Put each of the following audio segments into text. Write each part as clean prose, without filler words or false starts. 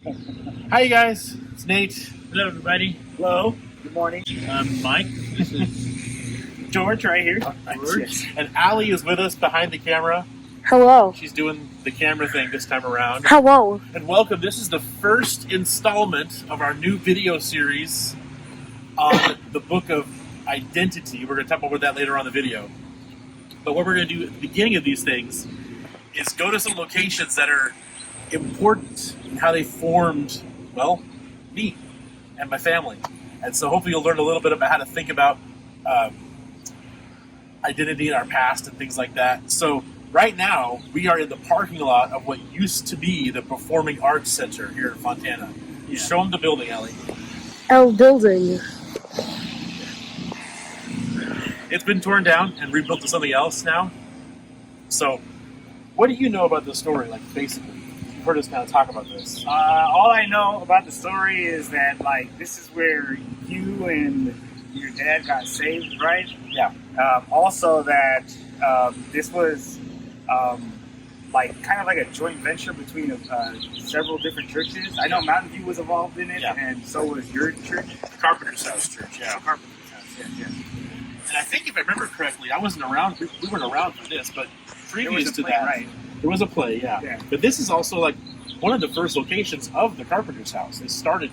Hi, you guys. It's Nate. Hello, everybody. Hello. Good morning. I'm Mike. This is George right here. George. And Allie is with us behind the camera. Hello. She's doing the camera thing this time around. Hello. And welcome. This is the first installment of our new video series on the Book of Identity. We're going to talk about that later on in the video. But what we're going to do at the beginning of these things is go to some locations that are important in how they formed, well, me and my family. And so hopefully you'll learn a little bit about how to think about identity in our past and things like that. So right now, we are in the parking lot of what used to be the Performing Arts Center here in Fontana. Yeah. Show them the building, Ellie. L building. It's been torn down and rebuilt to something else now. So what do you know about the story, like, basically? You've heard us kind of talk about this. All I know about the story is that, like, this is where you and your dad got saved, right? Yeah. Also that this was like kind of like a joint venture between several different churches. I know Mountain View was involved in it, Yeah. and so was your church. Carpenter's House Church, yeah. Carpenter's House, yeah. And I think if I remember correctly, I wasn't around, we weren't around for this, but previous There was to a play, that, right? there was a play, yeah. Yeah. But this is also like one of the first locations of the Carpenter's House. They started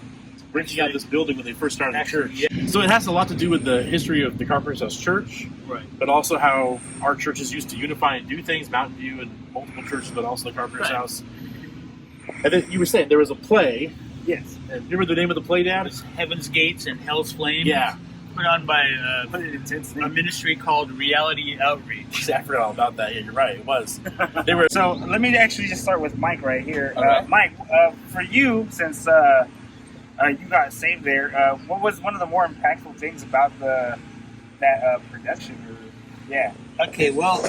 renting out this building when they first started the church. Yeah. So it has a lot to do with the history of the Carpenter's House Church, Right. but also how our churches used to unify and do things, Mountain View and multiple churches, but also the Carpenter's Right. House. And then you were saying there was a play, Yes. and you remember the name of the play, Dad? It's Heaven's Gates and Hell's Flames. Yeah. Put on by Put it in tense a name. ministry called Reality Outreach. I forgot all about that. Yeah, you're right. It was. They were. So let me actually just start with Mike right here. Okay. Mike, for you, since you got saved there, what was one of the more impactful things about that production? Yeah. Okay, well,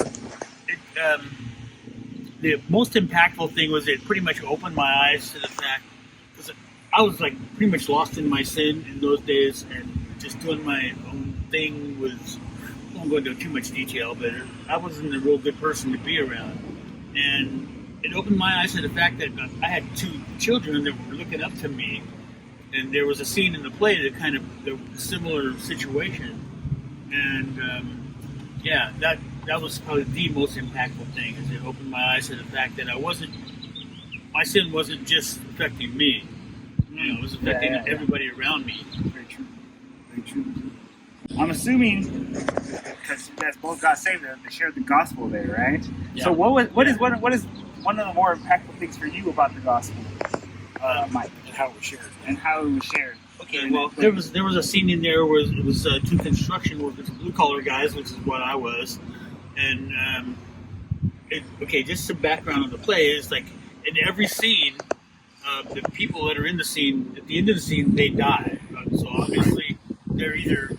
the most impactful thing was it pretty much opened my eyes to the fact because I was like pretty much lost in my sin in those days and just doing my own thing was, I won't go into too much detail, but I wasn't a real good person to be around. And it opened my eyes to the fact that I had two children that were looking up to me. And there was a scene in the play that kind of a similar situation. And yeah, that was probably the most impactful thing, is it opened my eyes to the fact that my sin wasn't just affecting me. You know, it was affecting everybody around me. Very true. Very true. I'm assuming because you guys both got saved, they shared the gospel there, right? Yeah. So what is one of the more impactful things for you about the gospel, Mike, And how it was shared. and how it was shared? Okay, well, there was a scene in there where it was two construction workers, blue collar guys, which is what I was, and just some background on the play is like in every scene, the people that are in the scene at the end of the scene they die. So obviously they're either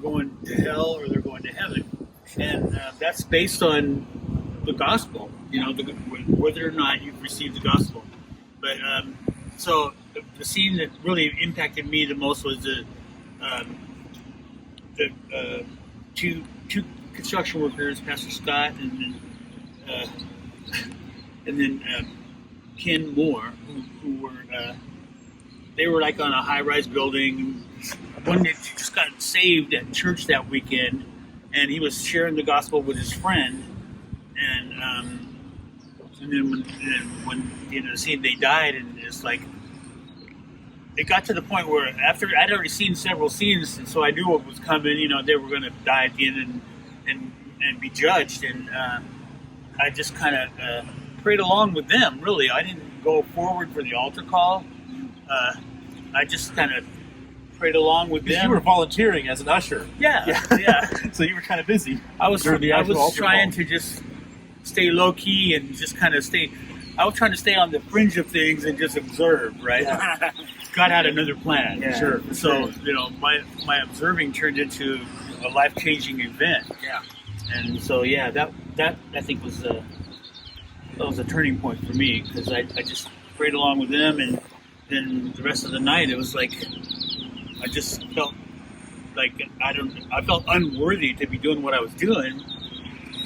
going to hell or they're going to heaven, and that's based on the gospel. You know, whether or not you've received the gospel, but so. The scene that really impacted me the most was the two construction workers, Pastor Scott and then Ken Moore, who were they were like on a high-rise building. One that just got saved at church that weekend, and he was sharing the gospel with his friend, and then when at the end of the scene they died, and it's like. It got to the point where after I'd already seen several scenes, and so I knew what was coming. You know, they were going to die at the end and be judged, and I just kind of prayed along with them. Really, I didn't go forward for the altar call. I just kind of prayed along with them. You were volunteering as an usher. Yeah. So you were kind of busy. I was during the actual altar trying call. to just stay low key and just kind of stay. I was trying to stay on the fringe of things and just observe, right? Yeah. God had another plan. Yeah, Sure. So, you know, my observing turned into a life-changing event. Yeah. And so, yeah, that I think was that was a turning point for me, because I just prayed along with them, and then the rest of the night it was like I just felt like I felt unworthy to be doing what I was doing,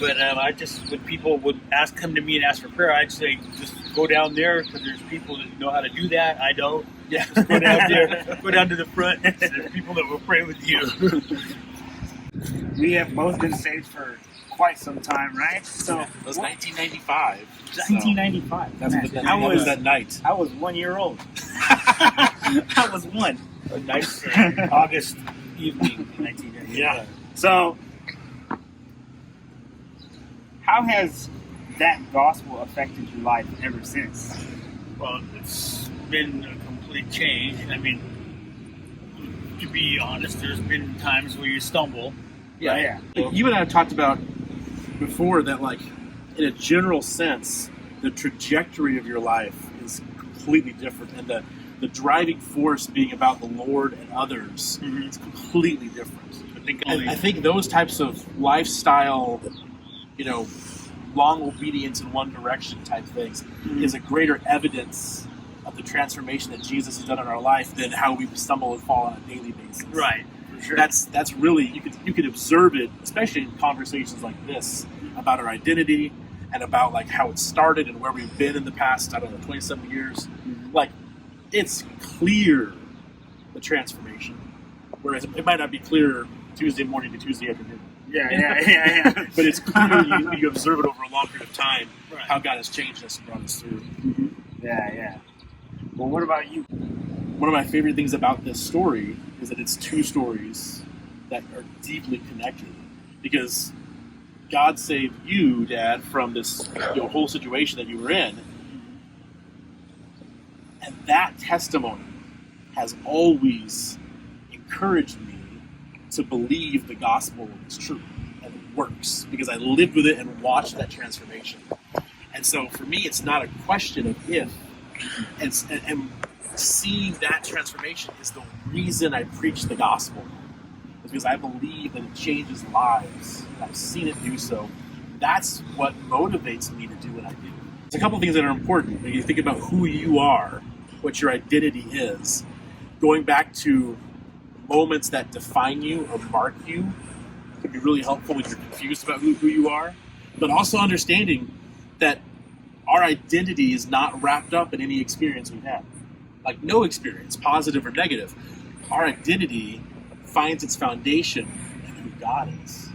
But I just, when people would come to me and ask for prayer, I'd say, just go down there because there's people that know how to do that. I don't. Yeah. Just go down there, go down to the front. There's people that will pray with you. We have both been saved for quite some time, right? So It was 1995. 1995. That's Man, that was that night. I was 1 year old. I was one. A nice August evening in 1995. Yeah. So, how has that gospel affected your life ever since? Well, it's been a complete change. I mean, to be honest, there's been times where you stumble. Yeah. You and I have talked about before that, like, in a general sense, the trajectory of your life is completely different, and the driving force being about the Lord and others is completely different. I think those types of lifestyle, long obedience in one direction type things is a greater evidence of the transformation that Jesus has done in our life than how we stumble and fall on a daily basis. Right. For sure. That's really, you could observe it, especially in conversations like this about our identity and about like how it started and where we've been in the past, 27 years. Like, it's clear, the transformation. Whereas it might not be clear Tuesday morning to Tuesday afternoon. Yeah. But it's clear you observe it over a long period of time, Right. how God has changed us and brought us through. Yeah. Well, what about you? One of my favorite things about this story is that it's two stories that are deeply connected, because God saved you, Dad, from this whole situation that you were in, and that testimony has always encouraged me to believe the gospel is true and it works, because I lived with it and watched that transformation. And so for me, it's not a question of if, and seeing that transformation is the reason I preach the gospel. It's because I believe that it changes lives, and I've seen it do so. That's what motivates me to do what I do. There's a couple things that are important. When you think about who you are, what your identity is, going back to moments that define you or mark you could be really helpful when you're confused about who you are, but also understanding that our identity is not wrapped up in any experience we've had. Like, no experience, positive or negative. Our identity finds its foundation in who God is.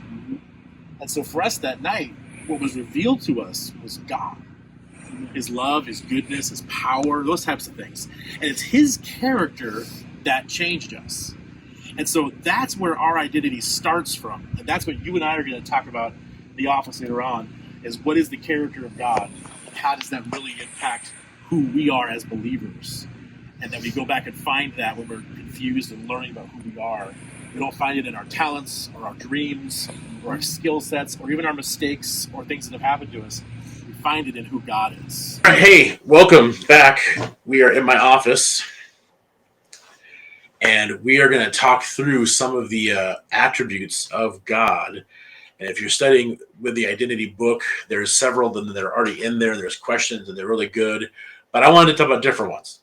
And so for us that night, what was revealed to us was God. His love, His goodness, His power, those types of things. And it's His character that changed us. And so that's where our identity starts from. And that's what you and I are going to talk about in the office later on, is what is the character of God, and how does that really impact who we are as believers. And then we go back and find that when we're confused and learning about who we are. We don't find it in our talents or our dreams or our skill sets or even our mistakes or things that have happened to us. We find it in who God is. Hey, welcome back. We are in my office, and we are going to talk through some of the attributes of God. And if you're studying with the identity book, there's several of them that are already in there. There's questions, and they're really good. But I wanted to talk about different ones,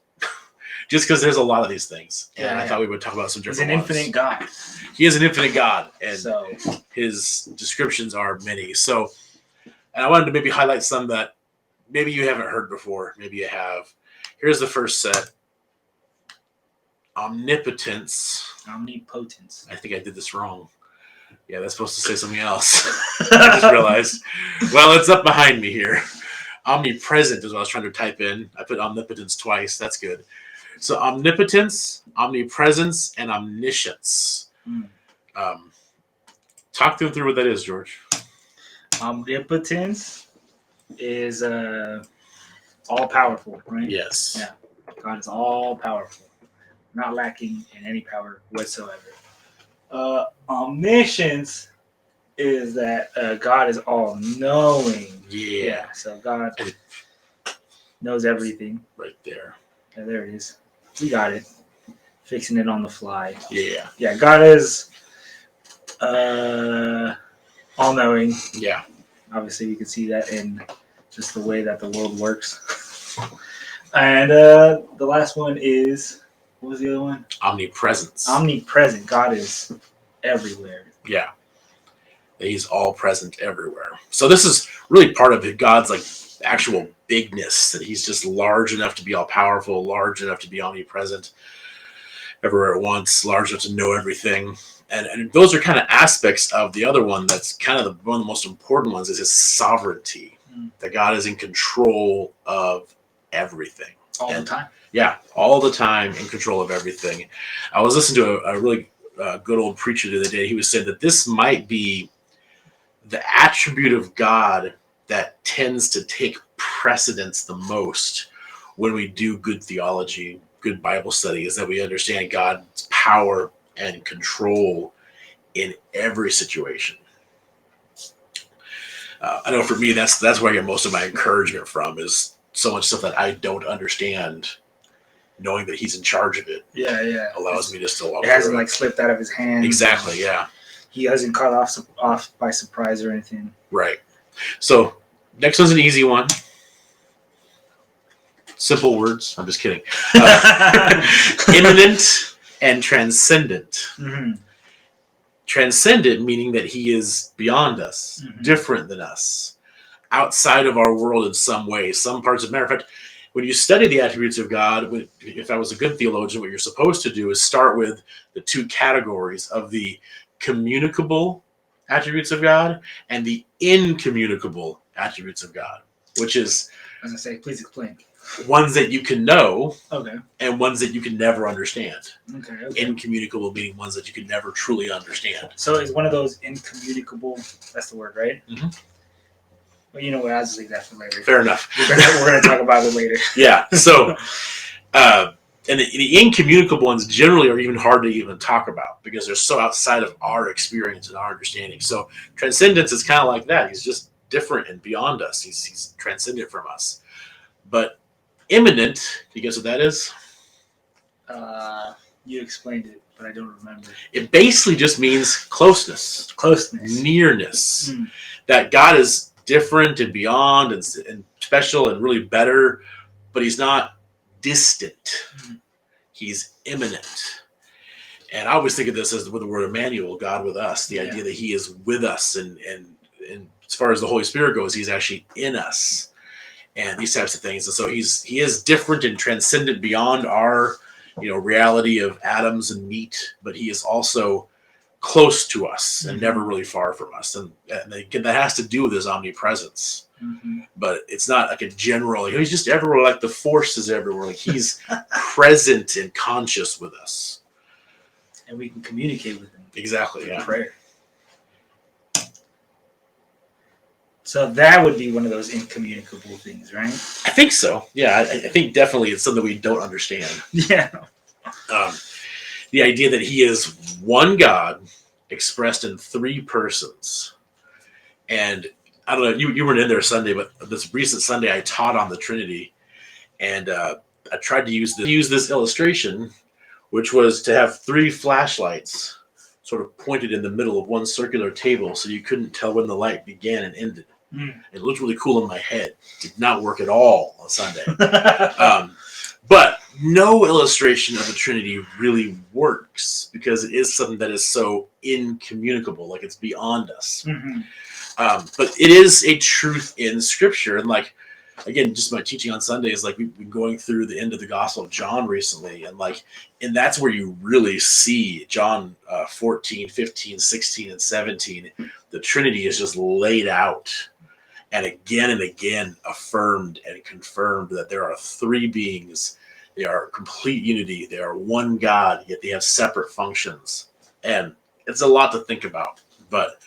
just because there's a lot of these things. And I thought we would talk about some different ones. He's an infinite God. He is an infinite God, and So his descriptions are many. So, and I wanted to maybe highlight some that maybe you haven't heard before. Maybe you have. Here's the first set. Omnipotence. Omnipotence. I think I did this wrong. Yeah, that's supposed to say something else. I just realized. Well, it's up behind me here. Omnipresent is what I was trying to type in. I put omnipotence twice. That's good. So omnipotence, omnipresence, and omniscience. Talk them through what that is, George. Omnipotence is all powerful, right? Yes. Yeah. God is all powerful, not lacking in any power whatsoever. Omniscience is that God is all knowing. Yeah. So God knows everything. Right there. Yeah, there it is. We got it. Fixing it on the fly. Yeah. Yeah, God is all knowing. Yeah. Obviously, we can see that in just the way that the world works. And the last one is, what was the other one? Omnipresence. Omnipresent. God is everywhere. Yeah. that he's all present everywhere. So this is really part of God's like actual bigness, that he's just large enough to be all powerful, large enough to be omnipresent everywhere at once, large enough to know everything. And those are kind of aspects of the other one that's kind of one of the most important ones, is his sovereignty, that God is in control of everything. All the time. Yeah, all the time in control of everything. I was listening to a really good old preacher the other day. He was saying that this might be the attribute of God that tends to take precedence the most when we do good theology, good Bible study, is that we understand God's power and control in every situation. I know for me, that's where I get most of my encouragement from, is so much stuff that I don't understand. Knowing that he's in charge of it, allows me to still walk. It hasn't like slipped out of his hand. Exactly, yeah. He hasn't caught off by surprise or anything. Right. So next one's an easy one. Simple words. I'm just kidding. Immanent and transcendent. Mm-hmm. Transcendent meaning that he is beyond us, different than us, outside of our world in some way. Some parts of, matter of fact, when you study the attributes of God, if I was a good theologian, what you're supposed to do is start with the two categories of the communicable attributes of God and the incommunicable attributes of God, which is, as I say, please explain. Ones that you can know, okay, and ones that you can never understand. Okay. Incommunicable meaning ones that you can never truly understand. So is one of those incommunicable? That's the word, right? Mm-hmm. Well, you know what? I'll just leave that for later. Fair enough. We're gonna talk about it later. Yeah. So, and the incommunicable ones generally are even hard to even talk about because they're so outside of our experience and our understanding. So transcendence is kind of like that. He's just different and beyond us. He's transcendent from us. But immanent, do you guess what that is? You explained it, but I don't remember. It basically just means closeness, nearness. That God is different and beyond and special and really better, but he's not distant. He's immanent. And I always think of this as with the word Emmanuel, God with us, the idea that he is with us, and as far as the Holy Spirit goes, he's actually in us, and these types of things. And so he is different and transcendent beyond our reality of atoms and meat, but he is also close to us and never really far from us. And again, that has to do with his omnipresence. But it's not like a general, he's just everywhere, like the force is everywhere. Like he's present and conscious with us. And we can communicate with him. Exactly, yeah. Prayer. So that would be one of those incommunicable things, right? I think so. Yeah, I think definitely it's something we don't understand. Yeah. The idea that he is one God expressed in three persons. And I don't know, you weren't in there Sunday, but this recent Sunday I taught on the Trinity, and I tried to use this illustration, which was to have three flashlights sort of pointed in the middle of one circular table, so you couldn't tell when the light began and ended. It looked really cool in my head. Did not work at all on Sunday. But no illustration of the Trinity really works because it is something that is so incommunicable, like it's beyond us. But it is a truth in Scripture. And like, again, just my teaching on Sunday is like we've been going through the end of the Gospel of John recently. And that's where you really see John 14, 15, 16, and 17. The Trinity is just laid out and again affirmed and confirmed that there are three beings. They are complete unity. They are one God, yet they have separate functions. And it's a lot to think about. But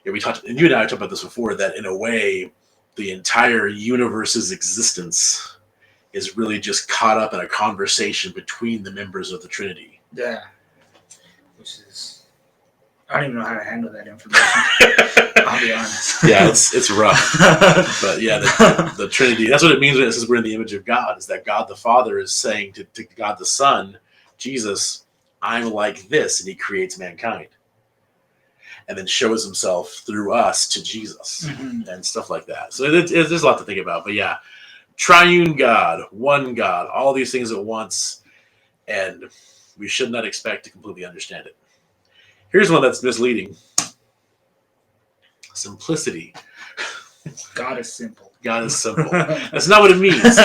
we talked, and you and I talked about this before, that in a way, the entire universe's existence is really just caught up in a conversation between the members of the Trinity. Yeah. Which is, I don't even know how to handle that information. I'll be honest. Yeah, it's rough. But yeah, the Trinity, that's what it means when it says we're in the image of God, is that God the Father is saying to God the Son, Jesus, I'm like this, and he creates mankind. And then shows himself through us to Jesus and stuff like that. So there's a lot to think about. But yeah, triune God, one God, all these things at once. And we should not expect to completely understand it. Here's one that's misleading. simplicity. God is simple. God is simple. That's not what it means.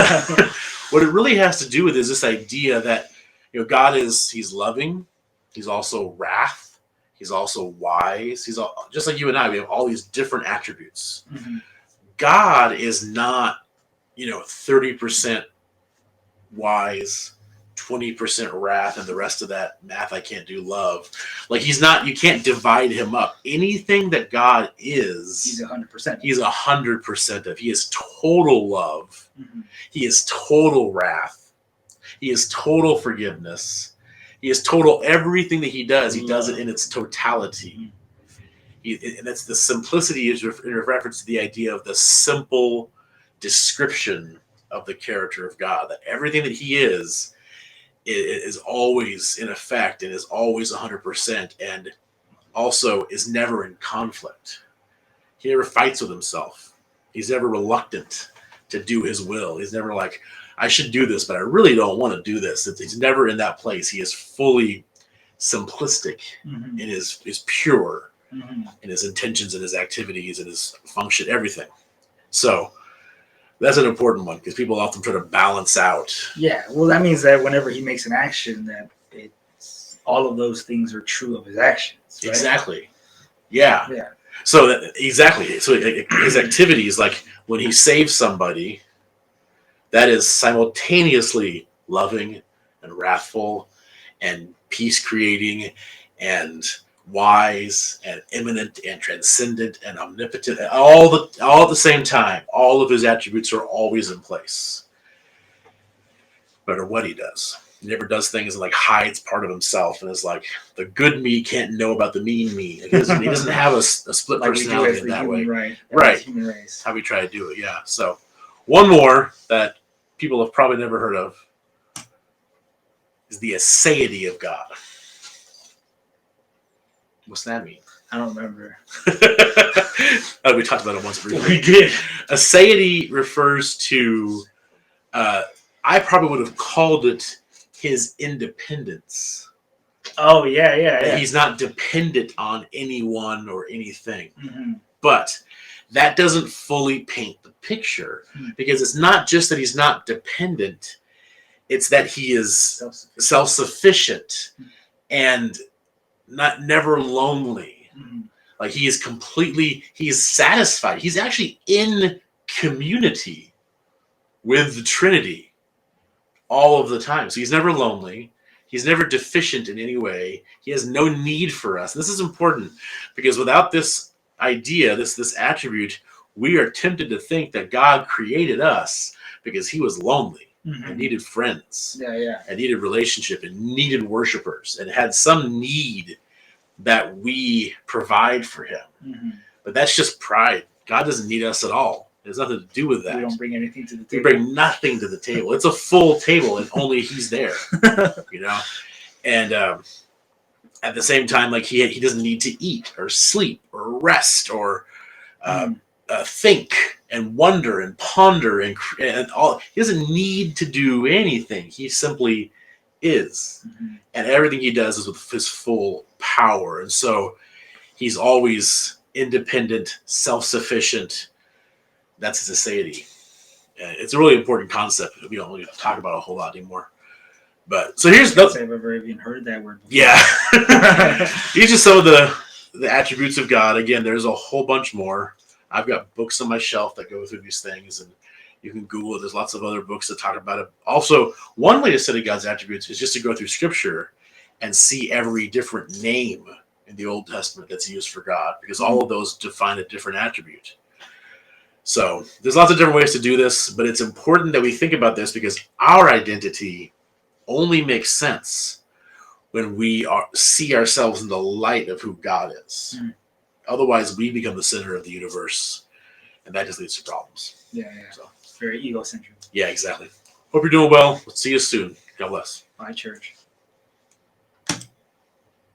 What it really has to do with is this idea that God he's loving, he's also wrath, he's also wise, he's all, just like you and I, we have all these different attributes. Mm-hmm. God is not 30% wise, 20% wrath, and the rest of that math I can't do, love. Like he's not, you can't divide him up. Anything that God is, He's 100%. He's 100% of. He is total love. Mm-hmm. He is total wrath. He is total forgiveness. He is total everything that he does. He does it in its totality. And that's the simplicity is in reference to the idea of the simple description of the character of God. That everything that he is always in effect and is always 100%, and also is never in conflict. He never fights with himself. He's never reluctant to do his will. He's never like, I should do this, but I really don't want to do this. He's never in that place. He is fully simplistic Mm-hmm. and is pure Mm-hmm. in his intentions and his activities and his function, everything. So that's an important one because people often try to balance out. Yeah, well, that means that whenever he makes an action, that it's all of those things are true of his actions. Right? Exactly. Yeah. Yeah. So exactly. So his activities, like when he saves somebody, that is simultaneously loving and wrathful and peace creating and wise and immanent and transcendent and omnipotent, and all at the same time. All of his attributes are always in place, no matter what he does. He never does things and like hides part of himself and is like, the good me can't know about the mean me. He doesn't have a split Like personality in we do as the that human way. right. Human race. How we try to do it, yeah. So one more that people have probably never heard of is the Acaity of God. What's that mean? I don't remember. Oh, we talked about it once briefly. We did. Acaity refers to, I probably would have called it his independence. Oh, yeah. He's not dependent on anyone or anything. Mm-hmm. But that doesn't fully paint the picture because it's not just that he's not dependent, it's that he is self-sufficient and never lonely. Mm-hmm. Like he's satisfied. He's actually in community with the Trinity all of the time. So he's never lonely. He's never deficient in any way. He has no need for us. And this is important because without this idea, this attribute, we are tempted to think that God created us because he was lonely and needed friends. And needed relationship and needed worshipers and had some need that we provide for him. Mm-hmm. But that's just pride. God doesn't need us at all. There's nothing to do with that. We don't bring anything to the table. We bring nothing to the table. It's a full table and only he's there. And at the same time, like he doesn't need to eat or sleep or rest or think and wonder and ponder and all. He doesn't need to do anything. He simply is. And everything he does is with his full power. And so he's always independent, self-sufficient. That's his aseity. And it's a really important concept that we don't really talk about a whole lot anymore. But so here's I've ever even heard that word before. Yeah. These are some of the attributes of God. Again, there's a whole bunch more. I've got books on my shelf that go through these things, and you can Google it. There's lots of other books that talk about it. Also, one way to study God's attributes is just to go through Scripture and see every different name in the Old Testament that's used for God, because all of those define a different attribute. So there's lots of different ways to do this, but it's important that we think about this because our identity only makes sense when we see ourselves in the light of who God is. Otherwise, we become the center of the universe, and that just leads to problems. Yeah. So very egocentric. Yeah, exactly. Hope you're doing well. We'll see you soon. God bless. Bye, church.